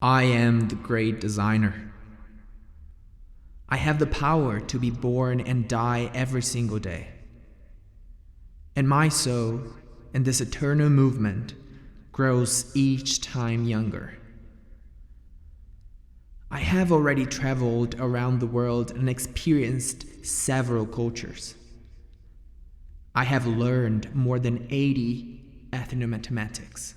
I am the great designer. I have the power to be born and die every single day. And my soul, in this eternal movement, grows each time younger. I have already traveled around the world and experienced several cultures. I have learned more than 80 ethnomathematics.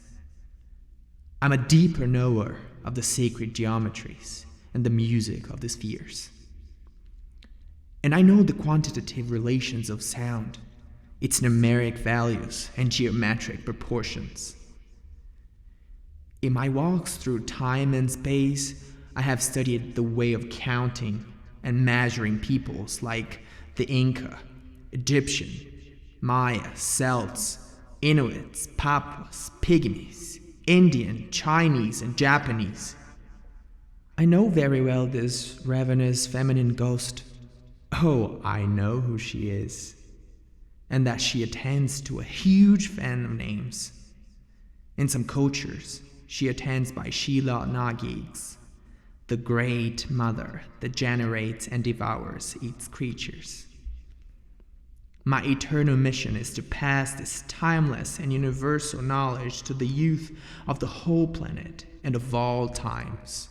I'm a deeper knower of the sacred geometries and the music of the spheres. And I know the quantitative relations of sound, its numeric values and geometric proportions. In my walks through time and space, I have studied the way of counting and measuring peoples like the Inca, Egyptian, Maya, Celts, Inuits, Papuas, Pygmies, Indian, Chinese, and Japanese. I know very well this ravenous feminine ghost. Oh, I know who she is, and that she attends to a huge fan of names. In some cultures, she attends by Sheila Nagigs, the great mother that generates and devours its creatures. My eternal mission is to pass this timeless and universal knowledge to the youth of the whole planet and of all times.